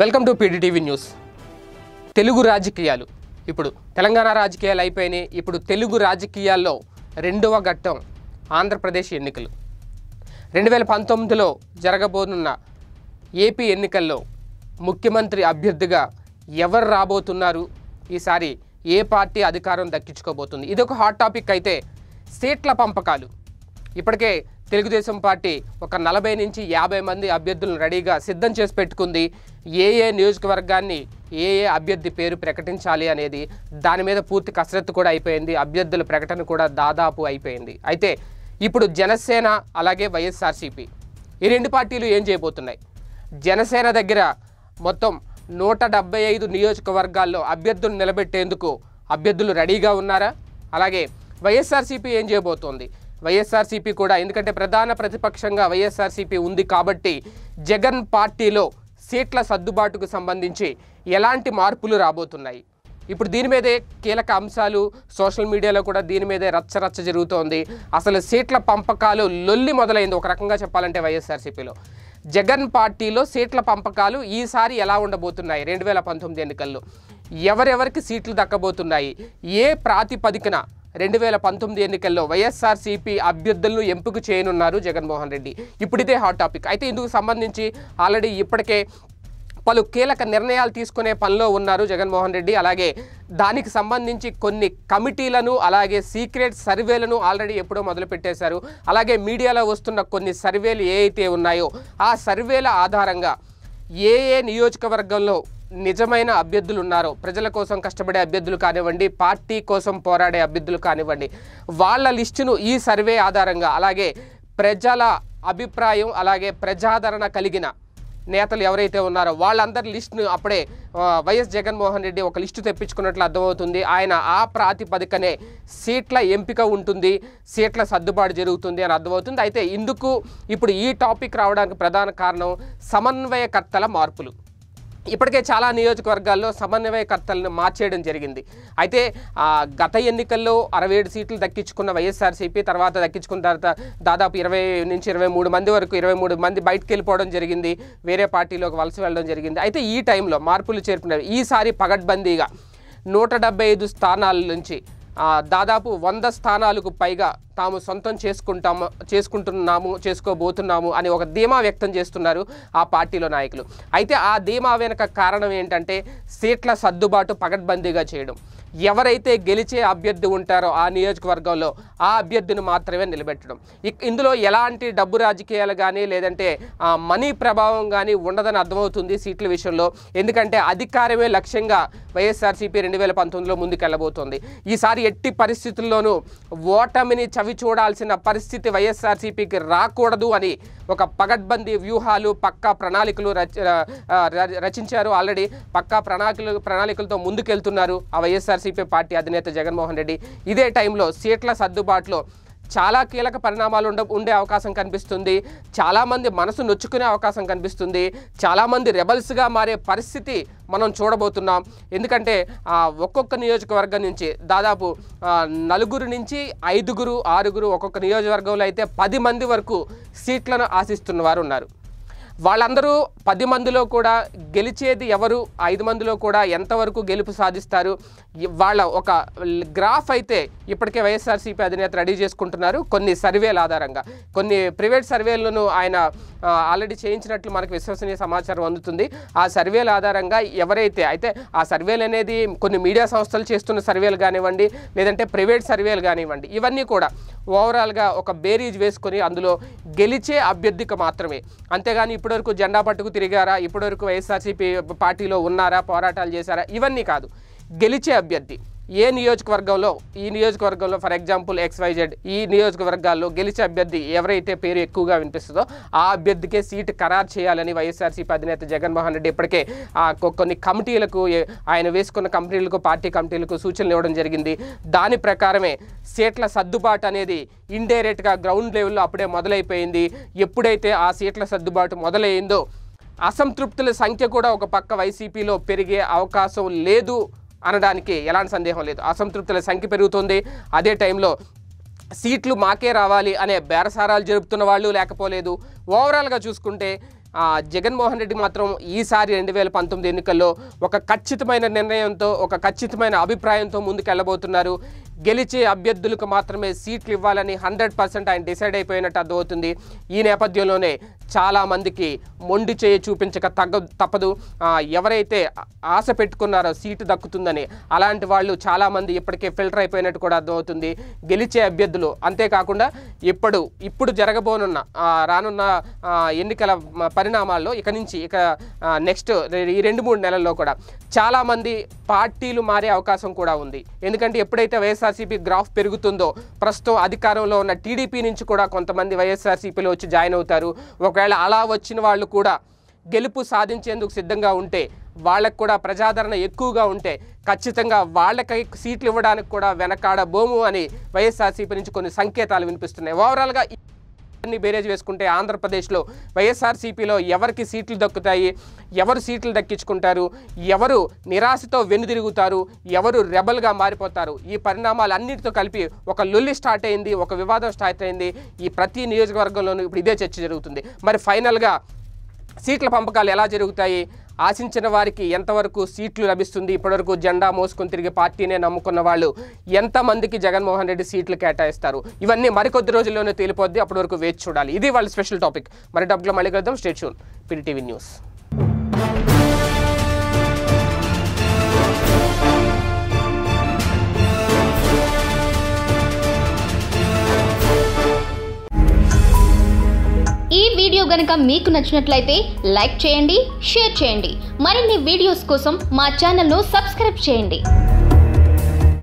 Welcome to PDTV news. Telugu రాజకీయాలు ఇప్పుడు తెలంగాణ రాజకీయాలు అయిపోయినాయి. ఇప్పుడు తెలుగు రాజకీయాల్లో రెండవ ఘట్టం ఆంధ్రప్రదేశ్ ఎన్నికలు. 2019లో జరగబోతున్న ఏపీ ఎన్నికల్లో ముఖ్యమంత్రి అభ్యర్థిగా ఎవరు రాబోతున్నారు, ఈసారి ఏ పార్టీ అధికారం దక్కించుకోబోతుంది, ఇదొక హాట్ టాపిక్. అయితే సీట్ల పంపకాలు ఇప్పటికే తెలుగుదేశం పార్టీ ఒక 40 నుంచి 50 మంది అభ్యర్థులను రెడీగా సిద్ధం చేసి పెట్టుకుంది. ఏ నియోజకవర్గాన్ని ఏ అభ్యర్థి పేరు ప్రకటించాలి అనేది దాని మీద పూర్తి కసరత్తు కూడా అయిపోయింది. అభ్యర్థుల ప్రకటన కూడా దాదాపు అయిపోయింది. అయితే ఇప్పుడు జనసేన అలాగే వైఎస్ఆర్సీపీ ఈ రెండు పార్టీలు ఏం చేయబోతున్నాయి? జనసేన దగ్గర మొత్తం 175 నియోజకవర్గాల్లో అభ్యర్థులు నిలబెట్టేందుకు అభ్యర్థులు రెడీగా ఉన్నారా? అలాగే వైఎస్ఆర్సీపీ ఏం చేయబోతోంది? వైఎస్ఆర్సీపీ కూడా, ఎందుకంటే ప్రధాన ప్రతిపక్షంగా వైఎస్ఆర్సీపీ ఉంది కాబట్టి జగన్ పార్టీలో సీట్ల సర్దుబాటుకు సంబంధించి ఎలాంటి మార్పులు రాబోతున్నాయి? ఇప్పుడు దీని మీదే కీలక అంశాలు సోషల్ మీడియాలో కూడా దీని మీదే రచ్చ జరుగుతోంది. అసలు సీట్ల పంపకాలు లొల్లి మొదలైంది ఒక రకంగా చెప్పాలంటే వైఎస్ఆర్సీపీలో. జగన్ పార్టీలో సీట్ల పంపకాలు ఈసారి ఎలా ఉండబోతున్నాయి? 2019 ఎన్నికల్లో ఎవరెవరికి సీట్లు దక్కబోతున్నాయి? ఏ ప్రాతిపదికన 2019 ఎన్నికల్లో వైఎస్ఆర్సీపీ అభ్యర్థులను ఎంపిక చేయనున్నారు జగన్మోహన్ రెడ్డి? ఇప్పుడిదే హాట్ టాపిక్. అయితే ఇందుకు సంబంధించి ఆల్రెడీ ఇప్పటికే పలు కీలక నిర్ణయాలు తీసుకునే పనిలో ఉన్నారు జగన్మోహన్ రెడ్డి. అలాగే దానికి సంబంధించి కొన్ని కమిటీలను అలాగే సీక్రెట్ సర్వేలను ఆల్రెడీ ఎప్పుడో మొదలుపెట్టేశారు. అలాగే మీడియాలో వస్తున్న కొన్ని సర్వేలు ఏ అయితే ఉన్నాయో ఆ సర్వేల ఆధారంగా ఏ నియోజకవర్గంలో నిజమైన అభ్యర్థులు ఉన్నారో, ప్రజల కోసం కష్టపడే అభ్యర్థులు కానివ్వండి, పార్టీ కోసం పోరాడే అభ్యర్థులు కానివ్వండి, వాళ్ళ లిస్టును ఈ సర్వే ఆధారంగా అలాగే ప్రజల అభిప్రాయం అలాగే ప్రజాదరణ కలిగిన నేతలు ఎవరైతే ఉన్నారో వాళ్ళందరి లిస్టును అప్పుడే వైఎస్ జగన్మోహన్ రెడ్డి ఒక లిస్టు తెప్పించుకున్నట్లు అర్థమవుతుంది. ఆయన ఆ ప్రాతిపదికనే సీట్ల ఎంపిక ఉంటుంది, సీట్ల సర్దుబాటు జరుగుతుంది అని అర్థమవుతుంది. అయితే ఇందుకు ఇప్పుడు ఈ టాపిక్ రావడానికి ప్రధాన కారణం సమన్వయకర్తల మార్పులు. ఇప్పటికే చాలా నియోజకవర్గాల్లో సమన్వయకర్తలను మార్చేయడం జరిగింది. అయితే గత ఎన్నికల్లో 67 సీట్లు దక్కించుకున్న వైఎస్ఆర్సీపీ తర్వాత దక్కించుకున్న తర్వాత దాదాపు 20 నుంచి 23 మంది వరకు 23 మంది బయటకు వెళ్ళిపోవడం జరిగింది, వేరే పార్టీలోకి వలస వెళ్ళడం జరిగింది. అయితే ఈ టైంలో మార్పులు చేర్పినారు. ఈసారి పగడ్బందీగా 175 స్థానాల నుంచి దాదాపు 100 స్థానాలకు పైగా తాము సొంతం చేసుకోబోతున్నాము అని ఒక ధీమా వ్యక్తం చేస్తున్నారు ఆ పార్టీలో నాయకులు. అయితే ఆ ధీమా వెనుక కారణం ఏంటంటే సీట్ల సర్దుబాటు పగడ్బందీగా చేయడం. ఎవరైతే గెలిచే అభ్యర్థి ఉంటారో ఆ నియోజకవర్గంలో ఆ అభ్యర్థిని మాత్రమే నిలబెట్టడం. ఇందులో ఎలాంటి డబ్బు రాజకీయాలు కానీ లేదంటే మనీ ప్రభావం కానీ ఉండదని అర్థమవుతుంది సీట్ల విషయంలో. ఎందుకంటే అధికారమే లక్ష్యంగా వైఎస్ఆర్సీపీ 2019లో ముందుకెళ్ళబోతోంది. ఈసారి ఎట్టి పరిస్థితుల్లోనూ ఓటమిని చవి చూడాల్సిన పరిస్థితి వైఎస్ఆర్సీపీకి రాకూడదు అని ఒక పగడ్బందీ వ్యూహాలు పక్కా ప్రణాళికలు రచించారు. ఆల్రెడీ పక్కా ప్రణాళికలతో ముందుకెళ్తున్నారు ఆ వైఎస్ఆర్సీపీ పార్టీ అధినేత జగన్మోహన్ రెడ్డి. ఇదే టైంలో సీట్ల సర్దుబాటులో చాలా కీలక పరిణామాలు ఉండే అవకాశం కనిపిస్తుంది. చాలామంది మనసు నొచ్చుకునే అవకాశం కనిపిస్తుంది. చాలామంది రెబల్స్గా మారే పరిస్థితి మనం చూడబోతున్నాం. ఎందుకంటే ఒక్కొక్క నియోజకవర్గం నుంచి దాదాపు 4 నుంచి 5, 6 ఒక్కొక్క నియోజకవర్గంలో అయితే 10 మంది వరకు సీట్లను ఆశిస్తున్న వారు ఉన్నారు. వాళ్ళందరూ 10 మందిలో కూడా గెలిచేది ఎవరు, 5 మందిలో కూడా ఎంతవరకు గెలుపు సాధిస్తారు, వాళ్ళ ఒక గ్రాఫ్ అయితే ఇప్పటికే వైఎస్ఆర్సీపీ అధినేత రెడీ చేసుకుంటున్నారు. కొన్ని సర్వేల ఆధారంగా కొన్ని ప్రైవేట్ సర్వేలను ఆయన ఆల్రెడీ చేయించినట్లు మనకు విశ్వసనీయ సమాచారం అందుతుంది. ఆ సర్వేల ఆధారంగా ఎవరైతే అయితే ఆ సర్వేలు అనేది కొన్ని మీడియా సంస్థలు చేస్తున్న సర్వేలు కానివ్వండి లేదంటే ప్రైవేట్ సర్వేలు కానివ్వండి, ఇవన్నీ కూడా ఓవరాల్గా ఒక బేరీజ్ వేసుకొని అందులో గెలిచే అభ్యర్థికి మాత్రమే. అంతేగాని ఇప్పటివరకు జెండా పట్టుకు తిరిగారా, ఇప్పటివరకు వైఎస్ఆర్సీపీ పార్టీలో ఉన్నారా, పోరాటాలు చేశారా, ఇవన్నీ కాదు. గెలిచే అభ్యర్థి ఏ నియోజకవర్గంలో, ఈ నియోజకవర్గంలో ఫర్ ఎగ్జాంపుల్ XYZ ఈ నియోజకవర్గాల్లో గెలిచే అభ్యర్థి ఎవరైతే పేరు ఎక్కువగా వినిపిస్తుందో ఆ అభ్యర్థికే సీటు ఖరారు చేయాలని వైఎస్ఆర్సీపీ అధినేత జగన్మోహన్ రెడ్డి ఇప్పటికే కొన్ని కమిటీలకు, ఆయన వేసుకున్న కమిటీలకు, పార్టీ కమిటీలకు సూచనలు ఇవ్వడం జరిగింది. దాని ప్రకారమే సీట్ల సర్దుబాటు అనేది ఇండైరెక్ట్గా గ్రౌండ్ లెవెల్లో అప్పుడే మొదలైపోయింది. ఎప్పుడైతే ఆ సీట్ల సర్దుబాటు మొదలైందో అసంతృప్తుల సంఖ్య కూడా ఒక పక్క వైసీపీలో పెరిగే అవకాశం లేదు అనడానికి ఎలాంటి సందేహం లేదు. అసంతృప్తుల సంఖ్య పెరుగుతుంది. అదే టైంలో సీట్లు మాకే రావాలి అనే బేరసారాలు జరుపుతున్న వాళ్ళు లేకపోలేదు. ఓవరాల్గా చూసుకుంటే జగన్మోహన్ రెడ్డి మాత్రం ఈసారి 2019 ఎన్నికల్లో ఒక ఖచ్చితమైన నిర్ణయంతో, ఒక ఖచ్చితమైన అభిప్రాయంతో ముందుకెళ్ళబోతున్నారు. గెలిచే అభ్యర్థులకు మాత్రమే సీట్లు ఇవ్వాలని 100% ఆయన డిసైడ్ అయిపోయినట్టు అర్థమవుతుంది. ఈ నేపథ్యంలోనే చాలామందికి మొండి చేయి చూపించక తప్పదు. ఎవరైతే ఆశ పెట్టుకున్నారో సీటు దక్కుతుందని, అలాంటి వాళ్ళు చాలామంది ఇప్పటికే ఫిల్టర్ అయిపోయినట్టు కూడా అర్థమవుతుంది. గెలిచే అభ్యర్థులు అంతేకాకుండా ఇప్పుడు జరగబోనున్న రానున్న ఎన్నికల పరిణామాల్లో ఇక నెక్స్ట్ ఈ 2-3 నెలల్లో కూడా చాలామంది పార్టీలు మారే అవకాశం కూడా ఉంది. ఎందుకంటే ఎప్పుడైతే వైఎస్ఆర్సీపీ గ్రాఫ్ పెరుగుతుందో, ప్రస్తుతం అధికారంలో ఉన్న టీడీపీ నుంచి కూడా కొంతమంది వైఎస్ఆర్సీపీలో వచ్చి జాయిన్ అవుతారు. ఒకవేళ అలా వచ్చిన వాళ్ళు కూడా గెలుపు సాధించేందుకు సిద్ధంగా ఉంటే, వాళ్ళకు కూడా ప్రజాదరణ ఎక్కువగా ఉంటే ఖచ్చితంగా వాళ్ళకి సీట్లు ఇవ్వడానికి కూడా వెనకాడబోము అని వైఎస్ఆర్సీపీ నుంచి కొన్ని సంకేతాలు వినిపిస్తున్నాయి. ఓవరాల్గా అన్ని బేరేజ్ వేసుకుంటే ఆంధ్రప్రదేశ్లో వైఎస్ఆర్సీపీలో ఎవరికి సీట్లు దక్కుతాయి, ఎవరు సీట్లు దక్కించుకుంటారు, ఎవరు నిరాశతో వెనుదిరుగుతారు, ఎవరు రెబల్గా మారిపోతారు, ఈ పరిణామాలు అన్నిటితో కలిపి ఒక లొల్లి స్టార్ట్ అయింది, ఒక వివాదం స్టార్ట్ అయింది. ఈ ప్రతి నియోజకవర్గంలోనూ ఇప్పుడు ఇదే చర్చ జరుగుతుంది. మరి ఫైనల్గా సీట్ల పంపకాలు ఎలా జరుగుతాయి, ఆశించిన వారికి ఎంతవరకు సీట్లు లభిస్తుంది, ఇప్పటివరకు జెండా మోసుకొని తిరిగే పార్టీనే నమ్ముకున్న వాళ్ళు ఎంతమందికి జగన్మోహన్ రెడ్డి సీట్లు కేటాయిస్తారు, ఇవన్నీ మరికొద్ది రోజుల్లోనే తేలిపోద్ది. అప్పటి వరకు వేచి చూడాలి. ఇది వాళ్ళ స్పెషల్ టాపిక్. మరి డబ్బులో మళ్ళీ కలుద్దాం. Stay tune. PDTV news. ఈ వీడియో గనుక మీకు నచ్చినట్లయితే లైక్ చేయండి, షేర్ చేయండి. మరిన్ని వీడియోస్ కోసం మా ఛానల్ను సబ్స్క్రైబ్ చేయండి.